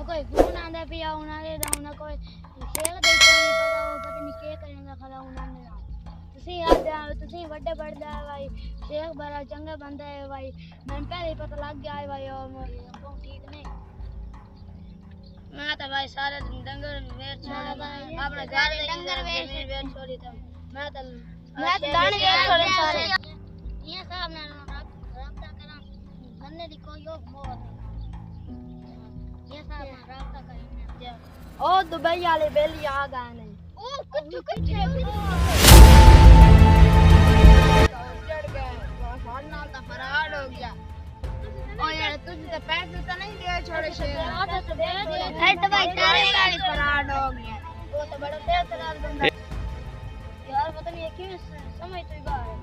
कोई फोन आंदा पिया उन्हारे दा उन्हें कोई शेख दे नहीं पता वो पता नहीं क्या करेंगे खला उन्होंने तुसी बड़े बड़े भाई शेख बड़ा चंगा बंदा है भाई मैंने पहले ही पता लग गया है भाई और ठीक नहीं मैं तो भाई सारे दिन डंगर वेर छोड़ अपने घर डंगर वेर छोड़ी तो मैं तो दाने वेर छोड़े सारे ये साहब ने राब्ता करा बनने दी कोई और मोर ये साहब ने राब्ता करी ओ दुबई वाले बेली आ गए नहीं ओ कुछ चढ़ गए बहुत नाल तो फरार हो गया ओ यार तुझे तो पैसे तो नहीं दिए छोड़े से तो दे दिए है तो भाई तारे फरार हो गया वो तो बड़ा तेज चला बंदा यार पता नहीं क्यों समझ तो बात है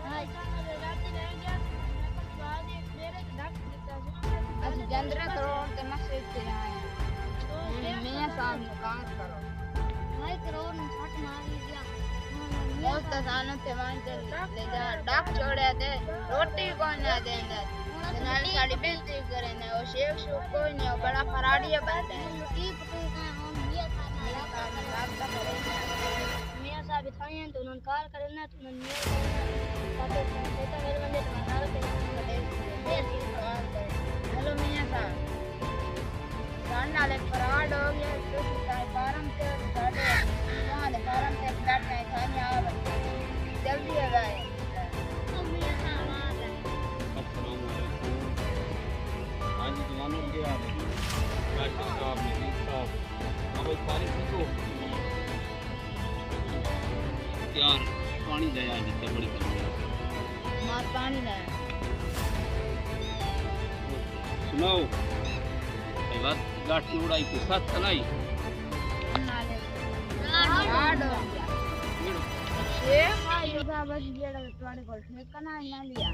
हां रात ले गया बाद एक मेरे डॉक्टर देता आज जंदरा करोड़ के मस्जिद से आए तो मैं सामने काम करो भाई करोड़ ने छट मार दिया बहुत सालों से वहां से ले जा डाक छोड़े थे रोटी कौन ना देंगे नाल साड़ी बेइज्जती करे ना वो शेख शो कोई नहीं वो बड़ा फराडिया बनता है की पता है हम मियां साहब ना रास्ता करे मियां साहब थाने तो उन्होंने कार करे ना तो उन्होंने ताकि बेटा मेरे बंदे तुम्हारा पे हेलो मियां साहब जान नाले फराड हो गया तो ताई फार्म से साढ़े वहां ले फार्म से फ्लैट में थाने आ जल्दी आ गए मियां साहब आ गए आज जवानों के आ रहे राष्ट्र साहब ने साहब अब एक पानी पीतो यार पानी दया जितने बड़ी करो मार पानी ले सुनाओ ये बात गाठी उड़ाई के साथ चलाई नाले गाड़ हो गया शेख भाई उदा बस जेड़ा तुम्हारे को ठिकाना ना लिया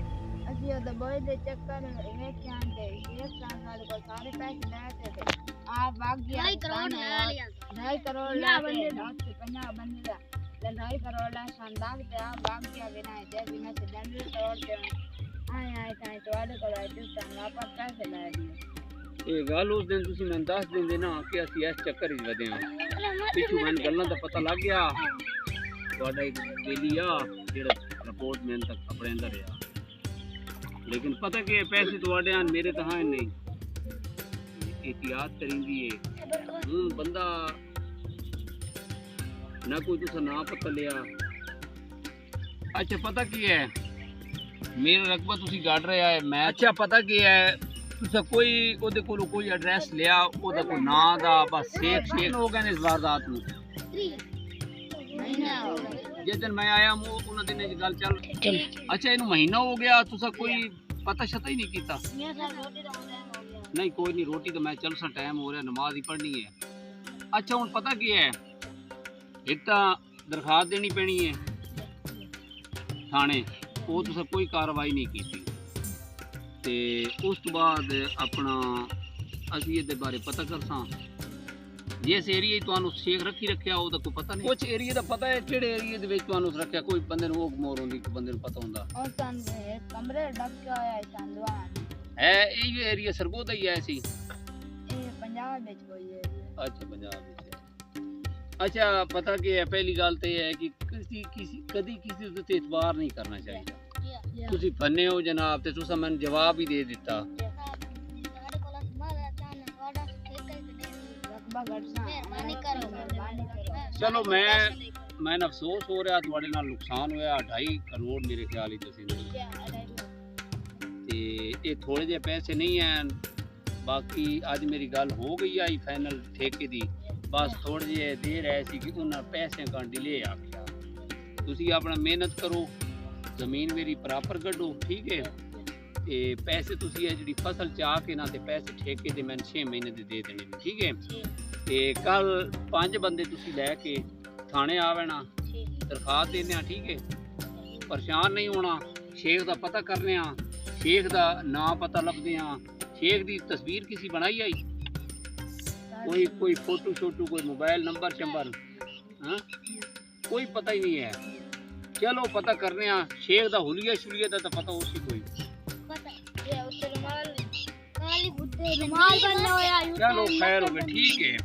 ਅਸੀਂ ਉਹਦੇ ਬੋਏ ਦੇ ਚੱਕਰ ਵੇਖ ਕੇ ਆਂਦੇ ਇੱਕ ਸਾਲ ਵਾਲੇ ਕੋਲ ਸਾਰੇ ਪੈਸੇ ਲੈਤੇ थे ਆ भाग गया 2 करोड़ ले लिया 2 करोड़ ले बंदे 50 बंदे दा 2 करोड़ ला शानदार पे आ भाग गया बिना दे बिना से डंडे तोड़ दे आए ताई ਤੁਹਾਡੇ ਕੋਲ ਰਾਜਸਥਾਨ ਵਾਪਸ ਪੈਸੇ ਲੈ लिए ਇਹ ਗੱਲ ਉਸ ਦਿਨ ਤੁਸੀਂ ਮੈਨੂੰ ਦੱਸ ਦਿੰਦੇ ਨਾ ਕਿ ਅਸੀਂ ਇਸ ਚੱਕਰ ਵਿੱਚ ਵਧੇ ਹਾਂ ਪਿੱਛੋਂ ਮੈਨੂੰ ਗੱਲਾਂ ਦਾ ਪਤਾ ਲੱਗ ਗਿਆ ਤੁਹਾਡਾ ਇੱਕ ਬੇਲੀ ਆ ਜਿਹੜਾ ਰਿਪੋਰਟ ਮੈਨੂੰ ਤੱਕ ਆਪਣੇ ਅੰਦਰ ਆ लेकिन पता कि पैसे थोड़े आन मेरे तो हाँ नहीं एहतियात करेंगी है बंदा ना कोई तुसा ना पता लिया अच्छा पता की है मेरा रकबा तुसी गाड़ रहा है मैं अच्छा पता की है तुसा कोई ओदे कोलों कोई एड्रेस लिया ओदा कोई ना दा बस शेख हो गए इस वारदात में जिस दिन मैं आया उन्होंने दिन की गल चल अच्छा इन महीना हो गया तुसा कोई पता शता ही नहीं कीता नहीं कोई नहीं रोटी तो मैं चल सा टाइम हो रहा नमाज ही पढ़नी है अच्छा हुन पता की है एक तो दरखास्त देनी पैनी है थाने वो तुसा कोई कार्रवाई नहीं की ते उस तो बाद अपना असी ये बारे पता करसा जिस एरिया तुहानू शेख रखी रखिया ओदा कोई पता नहीं कुछ एरिया दा पता है केड़े एरिया दे विच तुहानू रखिया कोई बंदे नु ओग मोर होंदी कोई बंदे नु पता होंदा और तंदे कमरे ढक के आया चंदवान है ये एरिया सरगोदा ही है ऐसी ये पंजाब विच कोई है अच्छा पंजाब विच अच्छा पता कि है पहली गल तो ये है कि किसी कदी किसी ते एतबार नहीं करना चाहिए तुसी फन्ने हो जनाब ते तुसा मैंने जवाब ही दे दिता चलो मैं अफसोस हो रहा थोड़े नाल नुकसान होया 2.5 करोड़ मेरे ख्याल ते ये थोड़े जे पैसे नहीं हैं बाकी आज मेरी गल हो गई आई फाइनल ठेके दी बस थोड़े जे देर ऐसी कि उन्हें पैसे का डिले आ गया तुसी अपना मेहनत करो जमीन मेरी प्रॉपर कड्डो ठीक है ते पैसे तुसी है जी फसल चाह के ना ते पैसे ठेके दे मैंने 6 महीने दे देने ठीक है ते कल 5 बंदे तुसी लैके थाने आवेना दरखास्त देने ठीक है परेशान नहीं होना शेख दा पता करने शेख दा ना पता लभदे शेख दी तस्वीर किसी बनाई आई कोई फोटो शोटो कोई मोबाइल नंबर शंबर हाँ कोई पता ही नहीं है चलो पता करने शेख दा हुलिया शुलिया दा तो पता उसी कोई पता ये उस रुमाल काली चलो खैर हो गया, ठीक है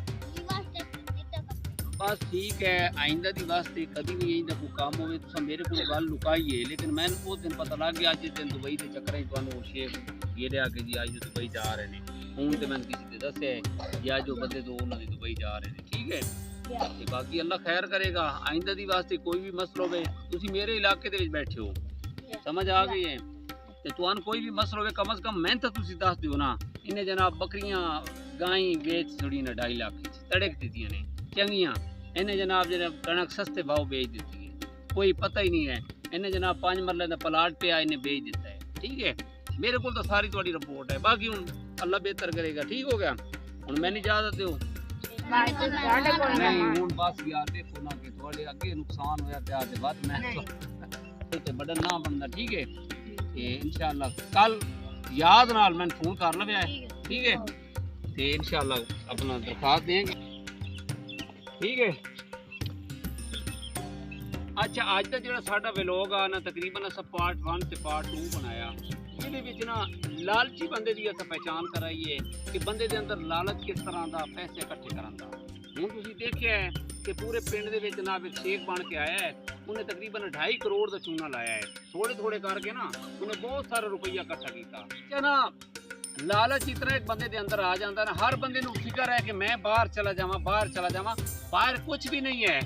बस ठीक है। आइंदा दी वास्ते कभी भी इंदा कोई काम होवे तुसा मेरे को गल लुकाइए, लेकिन मैंने उस दिन पता लग गया अज दिन दुबई के चक्कर तुहानू शेख ये आ के जी अज दुबई जा रहे हैं। हूँ तो मैंने किसी ने दस्या है या जो बंदे तो उन्होंने दुबई जा रहे हैं, ठीक है। ते बाकी अल्लाह खैर करेगा। आइंदा दी वास्ते कोई भी मसला होवे तुसी मेरे इलाके दे विच बैठे हो, समझ आ गई है। ते तुहानू कोई भी मसला होवे कम से कम मैं तो तुसी दस दियो ना। इन्हें जनाब बकरियां गाई बेच छड़ी ने 2.5 लाख तड़क दी ने चंगियां। इन्हें जनाब जरा कणक सस्ते भाव बेच दी है, कोई पता ही नहीं है। इन्हें जनाब 5 मरले का प्लाट पे इन्हें बेच दिता है, ठीक है। मेरे को तो सारी थोड़ी रिपोर्ट है, बाकी हूँ अल्लाह बेहतर करेगा, ठीक हो गया। हूँ मैंने इजाजत दो नहीं हूँ बस यार देखो ना कि थोड़े अगे नुकसान होया प्या ते बाद मैं तो बड़ा ना बनदा, ठीक है। ते इंशाअल्लाह कल याद नाल मैं फोन कर लवे, ठीक है। ते इंशाअल्लाह अपना दरखास्त देंगे, ठीक है। अच्छा अज का जो साडा व्लॉग आ ना तकरीबन अस पार्ट 1 ते पार्ट 2 बनाया। ਇਹਦੇ ਵਿੱਚ ਨਾ ਲਾਲਚੀ ਬੰਦੇ ਦੀ ਅਸੀਂ ਪਹਿਚਾਨ ਕਰਾਈਏ ਕਿ ਬੰਦੇ ਦੇ ਅੰਦਰ ਲਾਲਚ ਕਿਸ ਤਰ੍ਹਾਂ ਦਾ ਪੈਸੇ ਇਕੱਠੇ ਕਰਨ ਦਾ। ਹੁਣ ਤੁਸੀਂ ਦੇਖਿਆ ਹੈ ਕਿ ਪੂਰੇ ਪਿੰਡ ਦੇ ਵਿੱਚ ਜਨਾਬ ਇੱਕ ਸ਼ੇਖ ਬਣ ਕੇ ਆਇਆ ਹੈ, ਉਹਨੇ ਤਕਰੀਬਨ 2.5 ਕਰੋੜ ਦਾ ਚੂਨਾ ਲਾਇਆ ਹੈ। ਥੋੜੇ ਥੋੜੇ ਕਰਕੇ ਨਾ ਉਹਨੇ ਬਹੁਤ ਸਾਰਾ ਰੁਪਈਆ ਇਕੱਠਾ ਕੀਤਾ। ਕਿ ਨਾ ਲਾਲਚ ਇਤਨਾ ਇੱਕ ਬੰਦੇ ਦੇ ਅੰਦਰ ਆ ਜਾਂਦਾ ਨਾ, ਹਰ ਬੰਦੇ ਨੂੰ ਫਿਕਰ ਹੈ ਕਿ ਮੈਂ ਬਾਹਰ ਚਲਾ ਜਾਵਾਂ, ਬਾਹਰ ਚਲਾ ਜਾਵਾਂ। ਬਾਹਰ ਕੁਝ ਵੀ ਨਹੀਂ ਹੈ।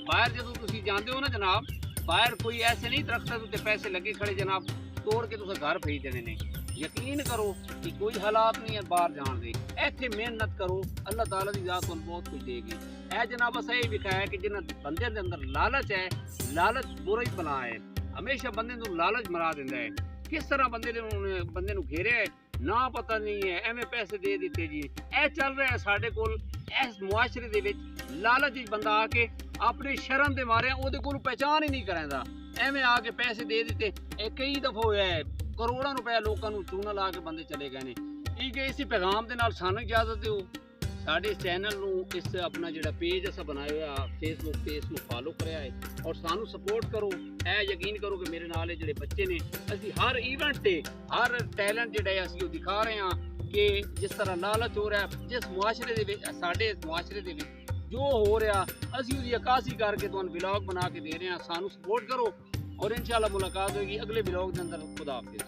ਬਾਹਰ ਜਦੋਂ ਤੁਸੀਂ ਜਾਂਦੇ ਹੋ ਨਾ ਜਨਾਬ, ਬਾਹਰ ਕੋਈ ਐਸੇ ਨਹੀਂ ਦਰਖਤਾਂ ਉੱਤੇ ਪੈਸੇ ਲੱਗੇ ਖੜੇ ਜਨਾਬ ਤੋੜ ਕੇ ਤੁਸੀਂ ਘਰ ਭੇਜ ਦੇਣੇ ਨੇ। ਯਕੀਨ ਕਰੋ ਕਿ ਕੋਈ ਹਾਲਾਤ ਨਹੀਂ ਹੈ ਬਾਹਰ ਜਾਣ ਦੇ। ਇੱਥੇ ਮਿਹਨਤ ਕਰੋ, ਅੱਲਾਹ ਤਾਲਾ ਦੀ ਜ਼ਾਤ ਤੁਹਾਨੂੰ ਬਹੁਤ ਕੁਝ ਦੇਗੀ। ਇਹ ਜਨਾਬ ਅਸਾਂ ਇਹ ਵਿਖਾਇਆ ਕਿ ਜਿਹਨਾਂ ਬੰਦਿਆਂ ਦੇ ਅੰਦਰ ਲਾਲਚ ਹੈ, ਲਾਲਚ ਬੁਰਾ ਹੀ ਬਲਾ ਹੈ, ਹਮੇਸ਼ਾ ਬੰਦੇ ਨੂੰ ਲਾਲਚ ਮਰਾ ਦਿੰਦਾ ਹੈ। ਕਿਸ ਤਰ੍ਹਾਂ ਬੰਦੇ ਨੂੰ ਘੇਰਿਆ ਹੈ ਨਾ ਪਤਾ ਨਹੀਂ ਹੈ, ਐਵੇਂ ਪੈਸੇ ਦੇ ਦਿੱਤੇ ਜੀ। ਇਹ ਚੱਲ ਰਿਹਾ ਸਾਡੇ ਕੋਲ ਇਸ ਮੁਆਸ਼ਰੇ ਦੇ ਵਿੱਚ। ਲਾਲਚ ਵਿੱਚ ਬੰਦਾ ਆ ਕੇ अपने शर्म के मारे ਉਹਦੇ ਕੋਲ पहचान ही नहीं करांदा, ਐਵੇਂ ਆ ਕੇ पैसे दे ਦਿੱਤੇ। ਇਹ ਕਈ ਦਫਾ ਹੋਇਆ ਹੈ, ਕਰੋੜਾਂ ਰੁਪਏ ਲੋਕਾਂ ਨੂੰ ਚੂਨਾ ਲਾ ਕੇ ਬੰਦੇ ਚਲੇ ਗਏ ਨੇ। ਠੀਕ ਹੈ, ਇਸੇ ਪੈਗਾਮ ਦੇ ਨਾਲ ਸਾਨੂੰ ਇਜਾਜ਼ਤ ਦਿਓ। ਸਾਡੇ ਚੈਨਲ ਨੂੰ ਇਸ ਆਪਣਾ ਜਿਹੜਾ ਪੇਜ ਅਸਾਂ ਬਣਾਇਆ ਹੋਇਆ ਫੇਸਬੁੱਕ ਤੇ ਇਸ ਨੂੰ ਫਾਲੋ ਕਰਿਆ ਹੈ ਔਰ ਸਾਨੂੰ ਸਪੋਰਟ ਕਰੋ। ਇਹ ਯਕੀਨ ਕਰੋ ਕਿ ਮੇਰੇ ਨਾਲ ਜਿਹੜੇ ਬੱਚੇ ਨੇ ਅਸੀਂ ਹਰ ਇਵੈਂਟ ਤੇ ਹਰ ਟੈਲੈਂਟ ਜਿਹੜਾ ਅਸੀਂ ਉਹ ਦਿਖਾ ਰਹੇ ਹਾਂ ਕਿ ਜਿਸ ਤਰ੍ਹਾਂ ਲਾਲਚ ਹੋ ਰਿਹਾ ਜਿਸ ਮੁਆਸ਼ਰੇ ਦੇ ਵਿੱਚ, ਸਾਡੇ ਮੁਆਸ਼ਰੇ ਦੇ ਵਿੱਚ जो हो रहा असी उसकी अक्कासी करके तुहानू व्लॉग बना के दे रहे हैं। सानू सपोर्ट करो और इंशाल्लाह मुलाकात होगी अगले व्लॉग के अंदर। खुदा हाफिज़।